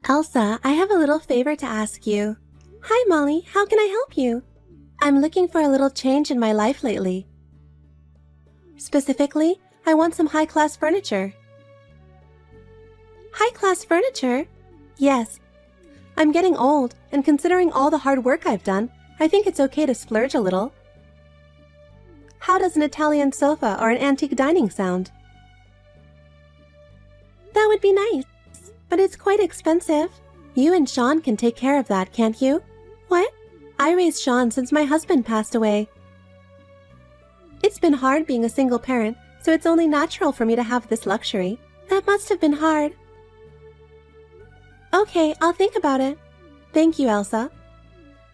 Elsa, I have a little favor to ask you. Hi, Molly. How can I help you? I'm looking for a little change in my life lately. Specifically, I want some high-class furniture. High-class furniture? Yes. I'm getting old, and considering all the hard work I've done, I think it's okay to splurge a little. How does an Italian sofa or an antique dining sound? That would be nice, but it's quite expensive. You and Sean can take care of that, can't you? What? I raised Sean since my husband passed away. It's been hard being a single parent, so it's only natural for me to have this luxury. That must have been hard. Okay, I'll think about it. Thank you, Elsa.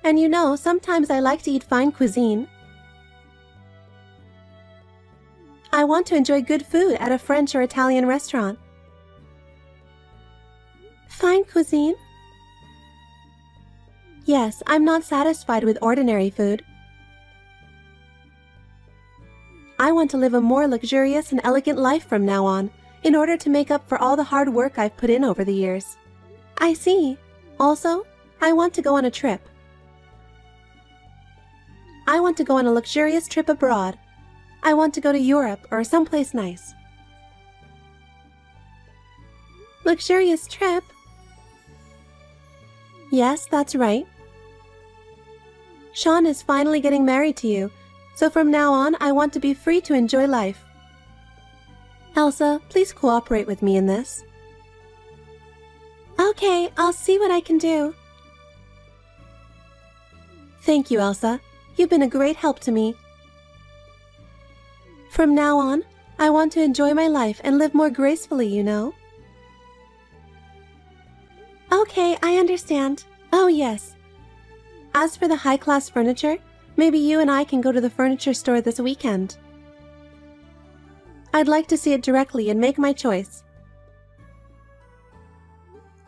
And you know, sometimes I like to eat fine cuisine. I want to enjoy good food at a French or Italian restaurant. Fine cuisine? Yes, I'm not satisfied with ordinary food. I want to live a more luxurious and elegant life from now on, in order to make up for all the hard work I've put in over the years. I see. Also, I want to go on a trip. I want to go on a luxurious trip abroad. I want to go to Europe or someplace nice. Luxurious trip? Yes, that's right. Sean is finally getting married to you, so from now on I want to be free to enjoy life. Elsa, please cooperate with me in this. Okay, I'll see what I can do. Thank you, Elsa. You've been a great help to me. From now on, I want to enjoy my life and live more gracefully, you know. Okay, I understand. Oh, yes. As for the high-class furniture, maybe you and I can go to the furniture store this weekend. I'd like to see it directly and make my choice.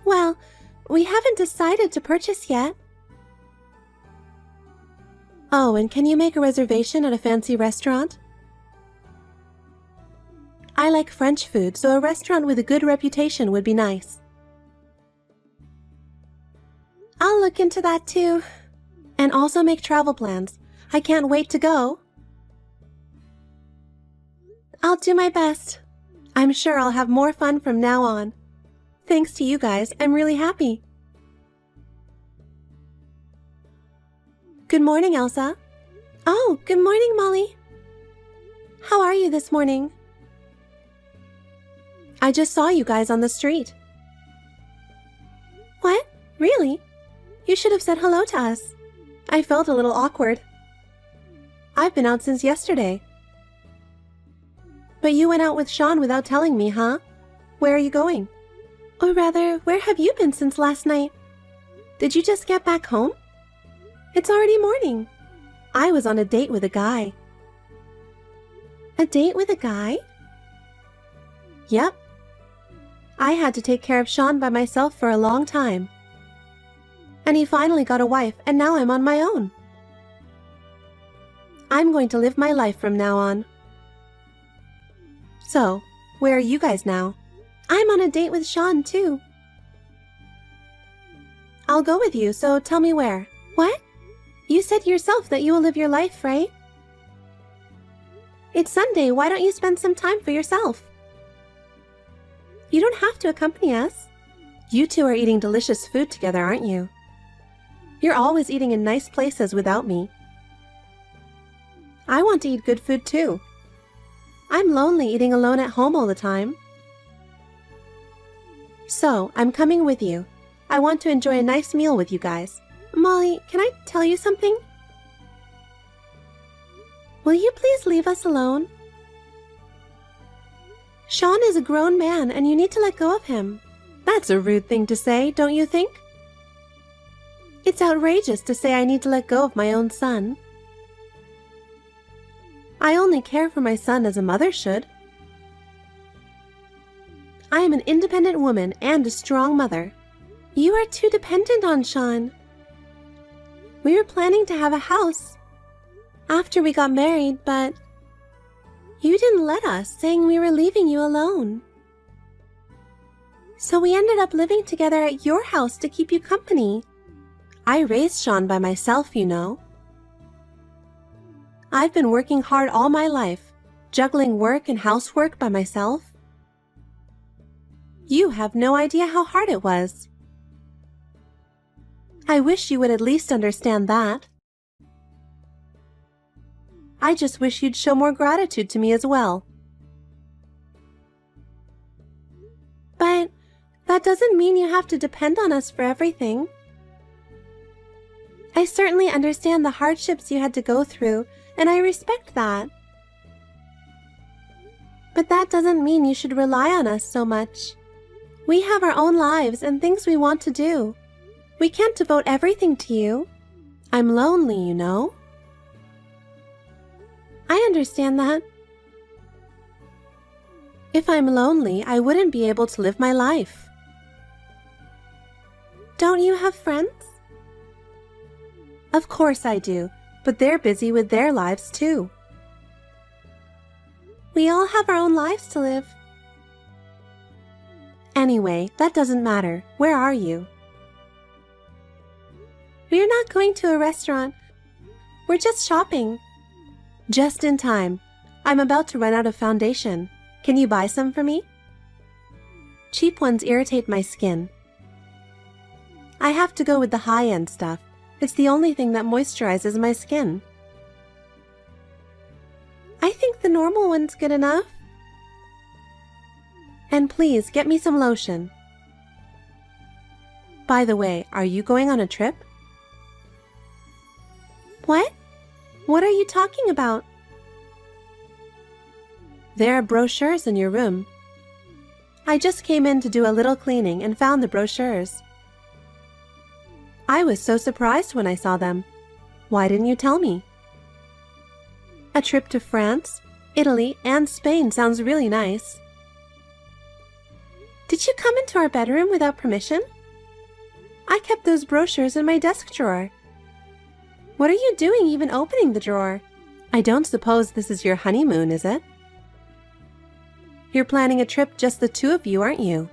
Well, we haven't decided to purchase yet. Oh, and can you make a reservation at a fancy restaurant? I like French food, so a restaurant with a good reputation would be nice. I'll look into that too. And also make travel plans. I can't wait to go. I'll do my best. I'm sure I'll have more fun from now on. Thanks to you guys, I'm really happy. Good morning, Elsa. Oh, good morning, Molly. How are you this morning? I just saw you guys on the street. What? Really? You should have said hello to us. I felt a little awkward. I've been out since yesterday. But you went out with Sean without telling me, huh? Where are you going? Or rather, where have you been since last night? Did you just get back home? It's already morning. I was on a date with a guy. A date with a guy? Yep. I had to take care of Sean by myself for a long time. And he finally got a wife, and now I'm on my own. I'm going to live my life from now on. So, where are you guys now? I'm on a date with Sean, too. I'll go with you, so tell me where. What? You said yourself that you will live your life, right? It's Sunday, why don't you spend some time for yourself? You don't have to accompany us. You two are eating delicious food together, aren't you? You're always eating in nice places without me. I want to eat good food too. I'm lonely eating alone at home all the time. So, I'm coming with you. I want to enjoy a nice meal with you guys. Molly, can I tell you something? Will you please leave us alone? Sean is a grown man and you need to let go of him. That's a rude thing to say, don't you think? It's outrageous to say I need to let go of my own son. I only care for my son as a mother should. I am an independent woman and a strong mother. You are too dependent on Sean. We were planning to have a house after we got married, but you didn't let us, saying we were leaving you alone. So we ended up living together at your house to keep you company. I raised Sean by myself, you know. I've been working hard all my life, juggling work and housework by myself. You have no idea how hard it was. I wish you would at least understand that. I just wish you'd show more gratitude to me as well. But that doesn't mean you have to depend on us for everything. I certainly understand the hardships you had to go through, and I respect that. But that doesn't mean you should rely on us so much. We have our own lives and things we want to do. We can't devote everything to you. I'm lonely, you know. I understand that. If I'm lonely, I wouldn't be able to live my life. Don't you have friends? Of course I do, but they're busy with their lives too. We all have our own lives to live. Anyway, that doesn't matter. Where are you? We're not going to a restaurant. We're just shopping. Just in time. I'm about to run out of foundation. Can you buy some for me? Cheap ones irritate my skin. I have to go with the high-end stuff. It's the only thing that moisturizes my skin. I think the normal one's good enough. And please, get me some lotion. By the way, are you going on a trip? What? What are you talking about? There are brochures in your room. I just came in to do a little cleaning and found the brochures. I was so surprised when I saw them. Why didn't you tell me? A trip to France, Italy, and Spain sounds really nice. Did you come into our bedroom without permission? I kept those brochures in my desk drawer. What are you doing even opening the drawer? I don't suppose this is your honeymoon, is it? You're planning a trip just the two of you, aren't you?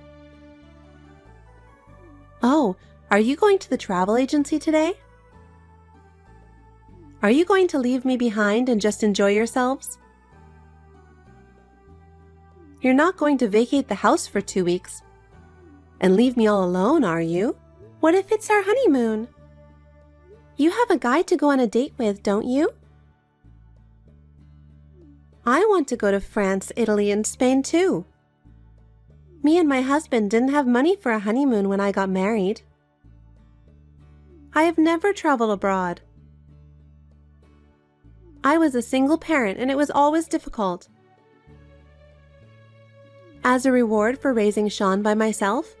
Oh, are you going to the travel agency today? Are you going to leave me behind and just enjoy yourselves? You're not going to vacate the house for 2 weeks and leave me all alone, are you? What if it's our honeymoon? You have a guy to go on a date with, don't you? I want to go to France, Italy, and Spain too. Me and my husband didn't have money for a honeymoon when I got married. I have never traveled abroad. I was a single parent and it was always difficult. As a reward for raising Sean by myself,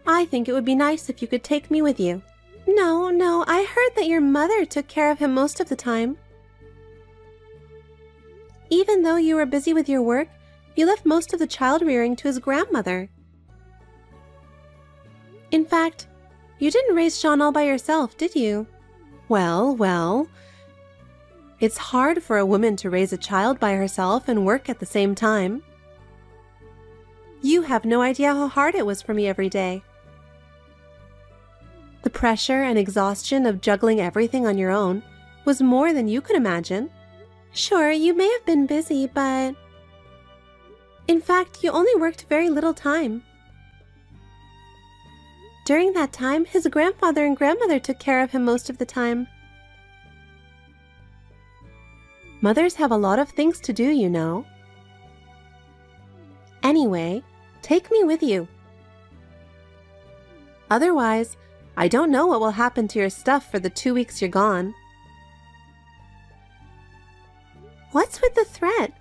I think it would be nice if you could take me with you. No, I heard that your mother took care of him most of the time. Even though you were busy with your work, you left most of the child rearing to his grandmother. In fact, you didn't raise Sean all by yourself, did you? Well, it's hard for a woman to raise a child by herself and work at the same time. You have no idea how hard it was for me every day. The pressure and exhaustion of juggling everything on your own was more than you could imagine. Sure, you may have been busy, but... In fact, you only worked very little time. During that time, his grandfather and grandmother took care of him most of the time. Mothers have a lot of things to do, you know. Anyway, take me with you. Otherwise, I don't know what will happen to your stuff for the 2 weeks you're gone. What's with the threat?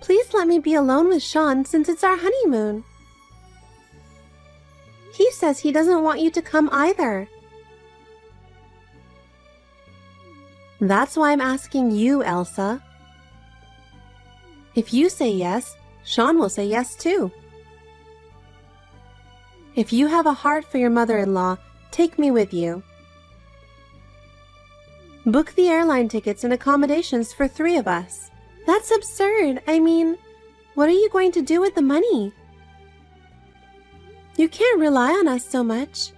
Please let me be alone with Sean since it's our honeymoon. He says he doesn't want you to come either. That's why I'm asking you, Elsa. If you say yes, Sean will say yes too. If you have a heart for your mother-in-law, take me with you. Book the airline tickets and accommodations for 3 of us. That's absurd. I mean, what are you going to do with the money? You can't rely on us so much.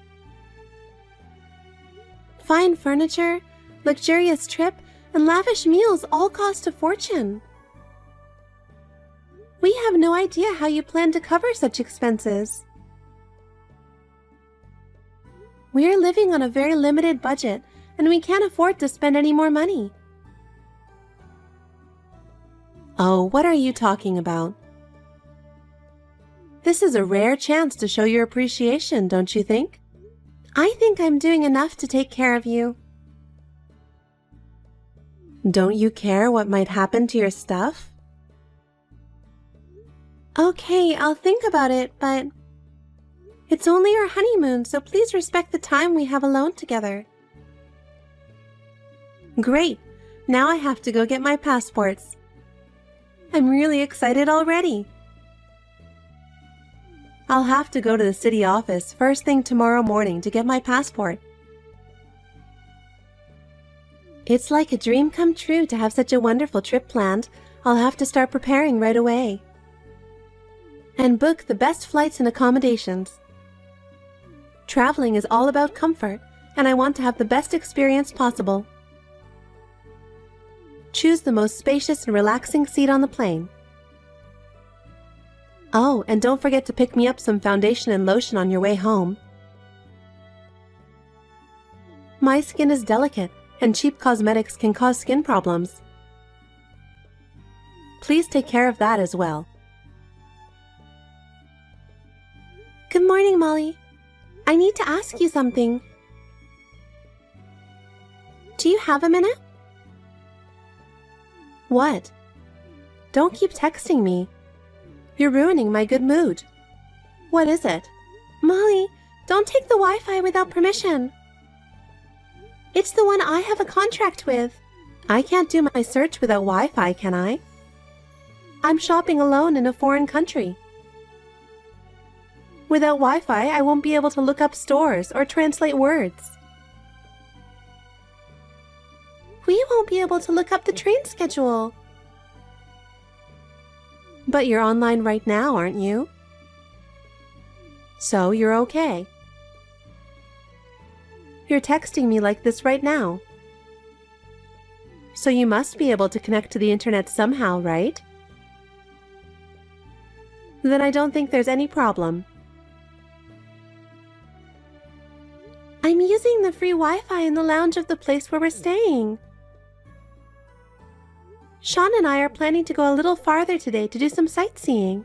Fine furniture, luxurious trip, and lavish meals all cost a fortune. We have no idea how you plan to cover such expenses. We are living on a very limited budget, and we can't afford to spend any more money. Oh, what are you talking about? This is a rare chance to show your appreciation, don't you think? I think I'm doing enough to take care of you. Don't you care what might happen to your stuff? Okay, I'll think about it, but it's only our honeymoon, so please respect the time we have alone together. Great! Now I have to go get my passports. I'm really excited already. I'll have to go to the city office first thing tomorrow morning to get my passport. It's like a dream come true to have such a wonderful trip planned. I'll have to start preparing right away. And book the best flights and accommodations. Traveling is all about comfort, and I want to have the best experience possible. Choose the most spacious and relaxing seat on the plane. Oh, and don't forget to pick me up some foundation and lotion on your way home. My skin is delicate, and cheap cosmetics can cause skin problems. Please take care of that as well. Good morning, Molly. I need to ask you something. Do you have a minute? What? Don't keep texting me. You're ruining my good mood. What is it? Molly, don't take the Wi-Fi without permission. It's the one I have a contract with. I can't do my search without Wi-Fi, can I? I'm shopping alone in a foreign country. Without Wi-Fi, I won't be able to look up stores or translate words. We won't be able to look up the train schedule. But you're online right now, aren't you? So you're okay. You're texting me like this right now. So you must be able to connect to the internet somehow, right? Then I don't think there's any problem. I'm using the free Wi-Fi in the lounge of the place where we're staying. Sean and I are planning to go a little farther today to do some sightseeing.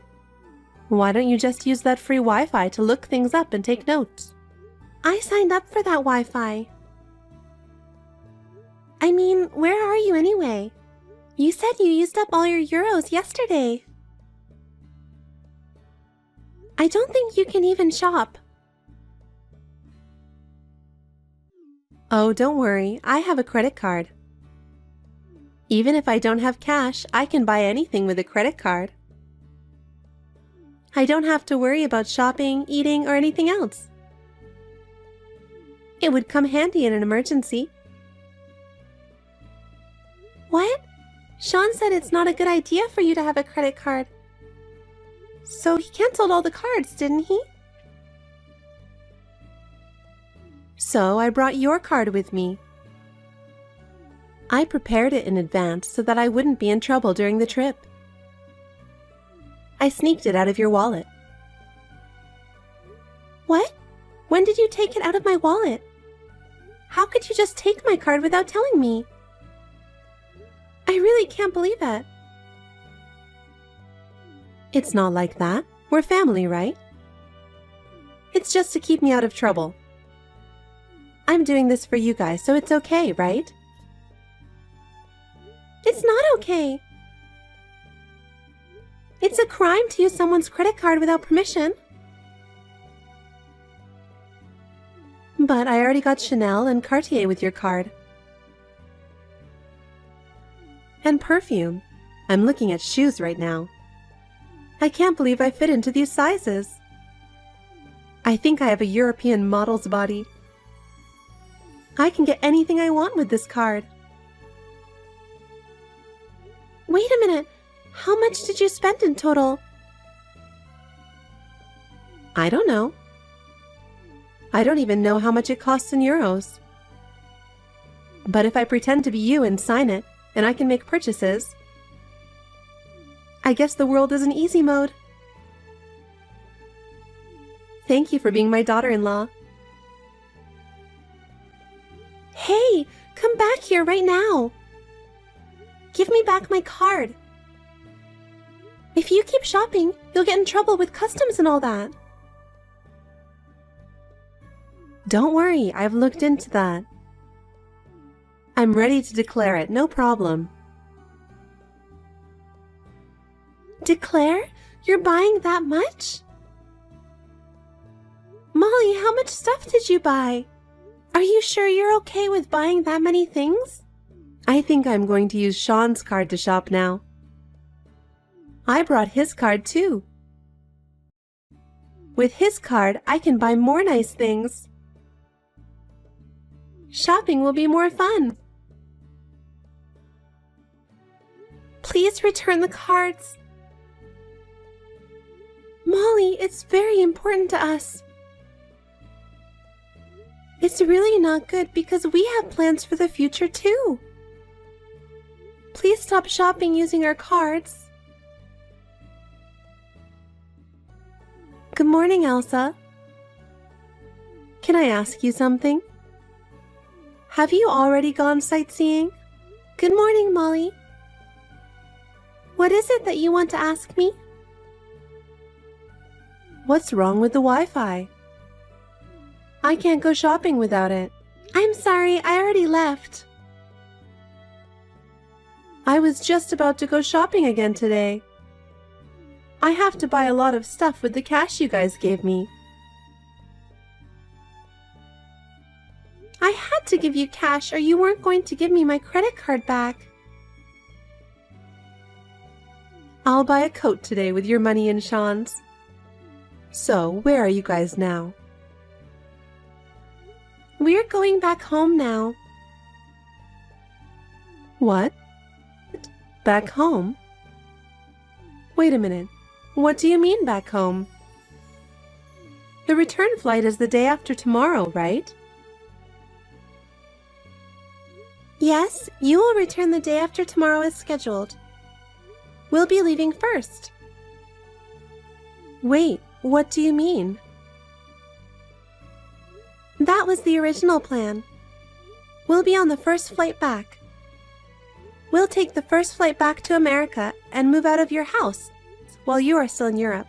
Why don't you just use that free Wi-Fi to look things up and take notes? I signed up for that Wi-Fi. I mean, where are you anyway? You said you used up all your euros yesterday. I don't think you can even shop. Oh, don't worry, I have a credit card. Even if I don't have cash, I can buy anything with a credit card. I don't have to worry about shopping, eating, or anything else. It would come handy in an emergency. What? Sean said it's not a good idea for you to have a credit card. So he canceled all the cards, didn't he? So I brought your card with me. I prepared it in advance so that I wouldn't be in trouble during the trip. I sneaked it out of your wallet. What? When did you take it out of my wallet? How could you just take my card without telling me? I really can't believe it. It's not like that. We're family, right? It's just to keep me out of trouble. I'm doing this for you guys, so it's okay, right? It's not okay. It's a crime to use someone's credit card without permission. But I already got Chanel and Cartier with your card. And perfume. I'm looking at shoes right now. I can't believe I fit into these sizes. I think I have a European model's body. I can get anything I want with this card. Wait a minute. How much did you spend in total? I don't know. I don't even know how much it costs in euros. But if I pretend to be you and sign it, and I can make purchases, I guess the world is in easy mode. Thank you for being my daughter-in-law. Hey, come back here right now. Give me back my card. If you keep shopping, you'll get in trouble with customs and all that. Don't worry, I've looked into that. I'm ready to declare it, no problem. Declare? You're buying that much? Molly, how much stuff did you buy? Are you sure you're okay with buying that many things? I think I'm going to use Sean's card to shop now. I brought his card too. With his card, I can buy more nice things. Shopping will be more fun. Please return the cards. Molly, it's very important to us. It's really not good because we have plans for the future too. Please stop shopping using our cards. Good morning, Elsa. Can I ask you something? Have you already gone sightseeing? Good morning, Molly. What is it that you want to ask me? What's wrong with the Wi-Fi? I can't go shopping without it. I'm sorry, I already left. I was just about to go shopping again today. I have to buy a lot of stuff with the cash you guys gave me. I had to give you cash or you weren't going to give me my credit card back. I'll buy a coat today with your money and Sean's. So, where are you guys now? We're going back home now. What? Back home? Wait a minute. What do you mean back home? The return flight is the day after tomorrow, right? Yes, you will return the day after tomorrow as scheduled. We'll be leaving first. Wait, what do you mean? That was the original plan. We'll be on the first flight back. We'll take the first flight back to America and move out of your house while you are still in Europe.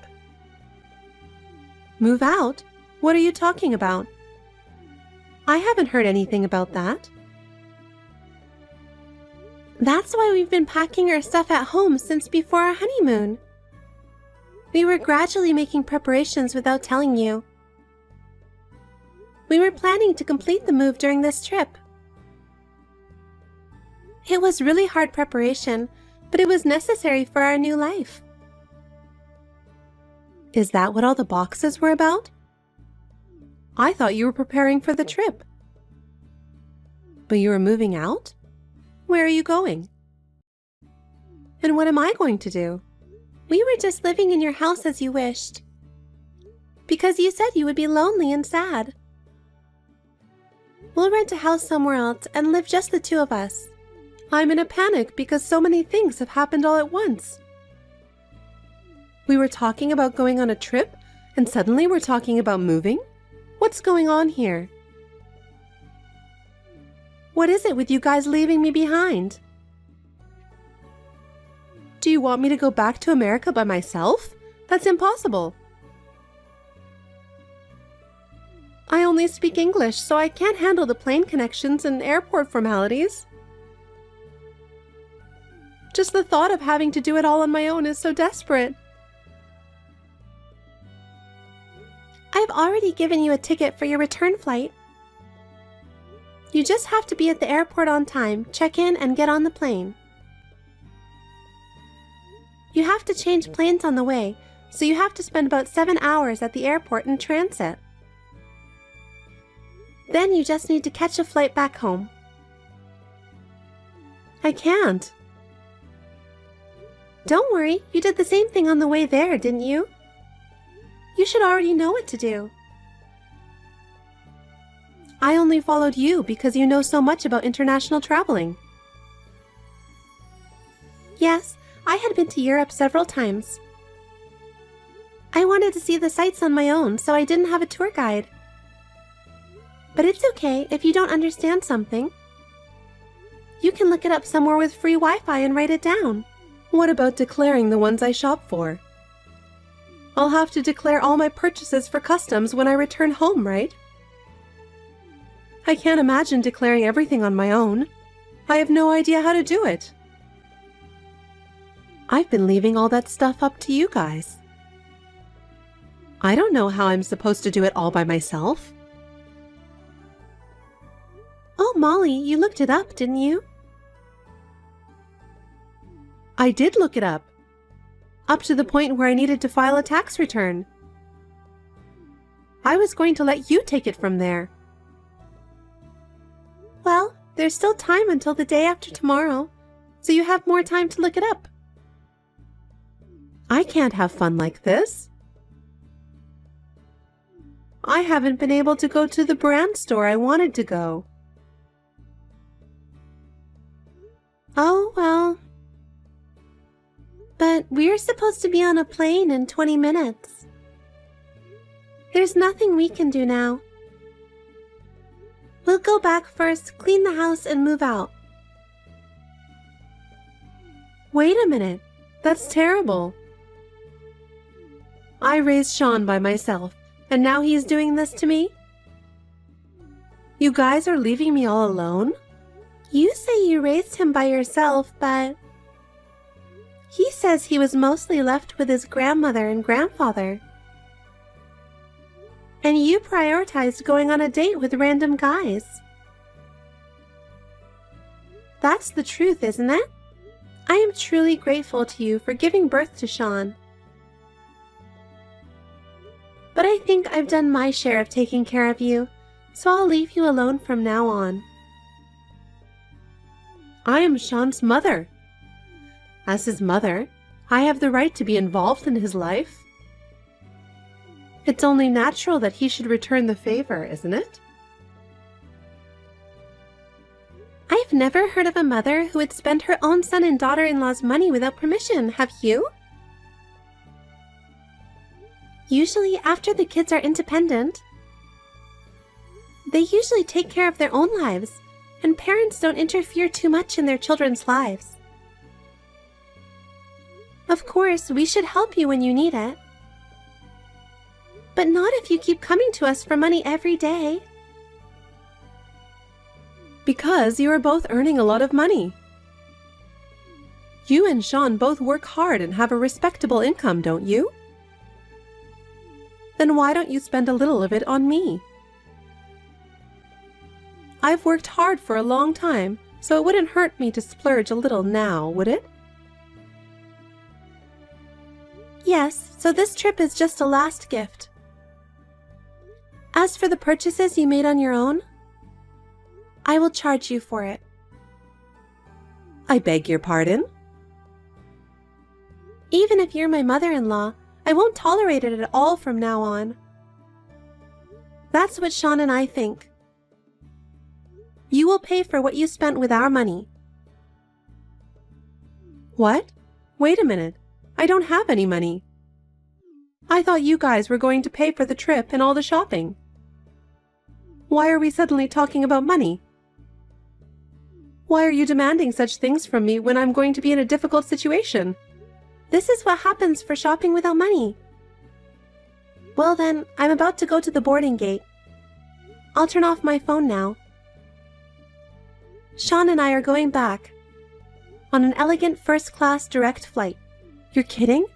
Move out? What are you talking about? I haven't heard anything about that. That's why we've been packing our stuff at home since before our honeymoon. We were gradually making preparations without telling you. We were planning to complete the move during this trip. It was really hard preparation, but it was necessary for our new life. Is that what all the boxes were about? I thought you were preparing for the trip. But you were moving out? Where are you going? And what am I going to do? We were just living in your house as you wished. Because you said you would be lonely and sad. We'll rent a house somewhere else and live just the two of us. I'm in a panic because so many things have happened all at once. We were talking about going on a trip, and suddenly we're talking about moving? What's going on here? What is it with you guys leaving me behind? Do you want me to go back to America by myself? That's impossible. I only speak English, so I can't handle the plane connections and airport formalities. Just the thought of having to do it all on my own is so desperate. I've already given you a ticket for your return flight. You just have to be at the airport on time, check in, and get on the plane. You have to change planes on the way, so you have to spend about 7 hours at the airport in transit. Then you just need to catch a flight back home. I can't. Don't worry, you did the same thing on the way there, didn't you? You should already know what to do. I only followed you because you know so much about international traveling. Yes, I had been to Europe several times. I wanted to see the sights on my own, so I didn't have a tour guide. But it's okay if you don't understand something. You can look it up somewhere with free Wi-Fi and write it down. What about declaring the ones I shop for? I'll have to declare all my purchases for customs when I return home, right? I can't imagine declaring everything on my own. I have no idea how to do it. I've been leaving all that stuff up to you guys. I don't know how I'm supposed to do it all by myself. Oh, Molly, you looked it up, didn't you? I did look it up to the point where I needed to file a tax return. I was going to let you take it from there. Well, there's still time until the day after tomorrow, so you have more time to look it up. I can't have fun like this. I haven't been able to go to the brand store I wanted to go. Oh, well. But we're supposed to be on a plane in 20 minutes. There's nothing we can do now. We'll go back first, clean the house, and move out. Wait a minute. That's terrible. I raised Sean by myself, and now he's doing this to me? You guys are leaving me all alone? You say you raised him by yourself, but he says he was mostly left with his grandmother and grandfather. And you prioritized going on a date with random guys. That's the truth, isn't it? I am truly grateful to you for giving birth to Sean. But I think I've done my share of taking care of you, so I'll leave you alone from now on. I am Sean's mother. As his mother, I have the right to be involved in his life. It's only natural that he should return the favor, isn't it? I've never heard of a mother who would spend her own son and daughter-in-law's money without permission, have you? Usually after the kids are independent. They usually take care of their own lives, and parents don't interfere too much in their children's lives. Of course, we should help you when you need it. But not if you keep coming to us for money every day. Because you are both earning a lot of money. You and Sean both work hard and have a respectable income, don't you? Then why don't you spend a little of it on me? I've worked hard for a long time, so it wouldn't hurt me to splurge a little now, would it? Yes, so this trip is just a last gift. As for the purchases you made on your own, I will charge you for it. I beg your pardon? Even if you're my mother-in-law, I won't tolerate it at all from now on. That's what Sean and I think. You will pay for what you spent with our money. What? Wait a minute. I don't have any money. I thought you guys were going to pay for the trip and all the shopping. Why are we suddenly talking about money? Why are you demanding such things from me when I'm going to be in a difficult situation? This is what happens for shopping without money. Well then, I'm about to go to the boarding gate. I'll turn off my phone now. Sean and I are going back on an elegant first-class direct flight. You're kidding?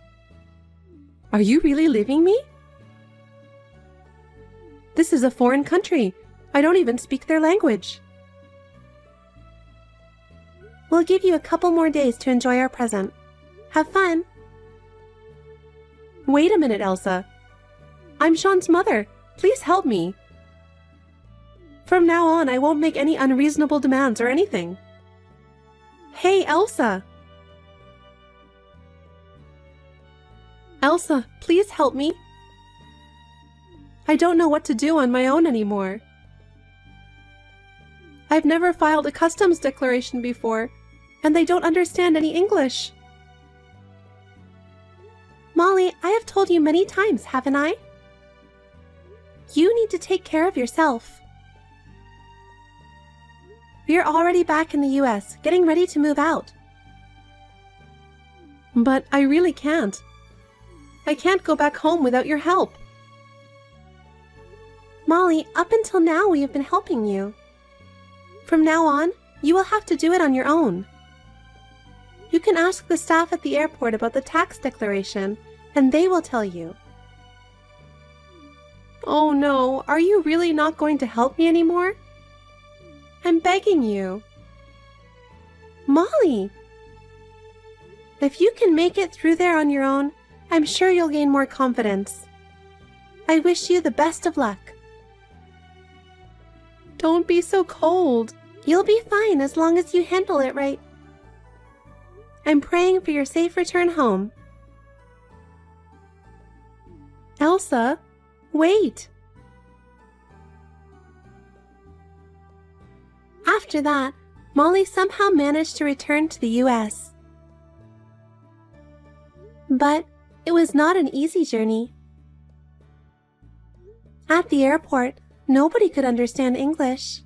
Are you really leaving me? This is a foreign country. I don't even speak their language. We'll give you a couple more days to enjoy our present. Have fun. Wait a minute, Elsa. I'm Sean's mother. Please help me. From now on, I won't make any unreasonable demands or anything. Hey, Elsa. Elsa, please help me. I don't know what to do on my own anymore. I've never filed a customs declaration before, and they don't understand any English. Molly, I have told you many times, haven't I? You need to take care of yourself. We're already back in the US, getting ready to move out. But I really can't. I can't go back home without your help. Molly, up until now we have been helping you. From now on, you will have to do it on your own. You can ask the staff at the airport about the tax declaration, and they will tell you. Oh no, are you really not going to help me anymore? I'm begging you. Molly! If you can make it through there on your own, I'm sure you'll gain more confidence. I wish you the best of luck. Don't be so cold. You'll be fine as long as you handle it right. I'm praying for your safe return home. Elsa, wait. After that, Molly somehow managed to return to the US. But it was not an easy journey. At the airport, nobody could understand English.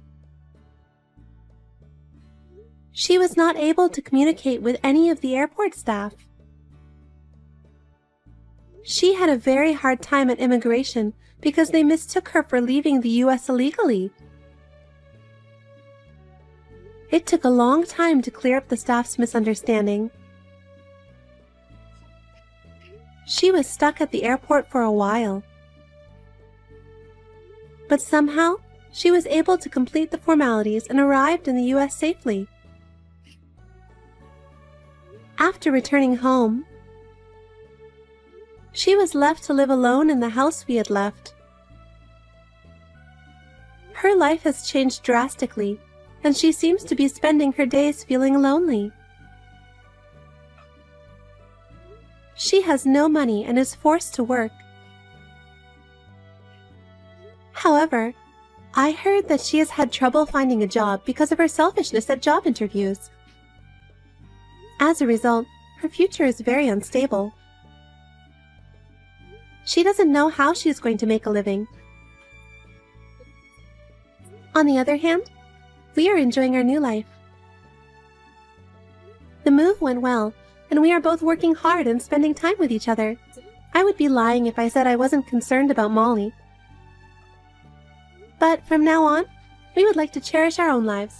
She was not able to communicate with any of the airport staff. She had a very hard time at immigration because they mistook her for leaving the US illegally. It took a long time to clear up the staff's misunderstanding. She was stuck at the airport for a while. But somehow, she was able to complete the formalities and arrived in the US safely. After returning home, she was left to live alone in the house we had left. Her life has changed drastically, and she seems to be spending her days feeling lonely. She has no money and is forced to work. However, I heard that she has had trouble finding a job because of her selfishness at job interviews. As a result, her future is very unstable. She doesn't know how she is going to make a living. On the other hand, we are enjoying our new life. The move went well, and we are both working hard and spending time with each other. I would be lying if I said I wasn't concerned about Molly. But from now on, we would like to cherish our own lives.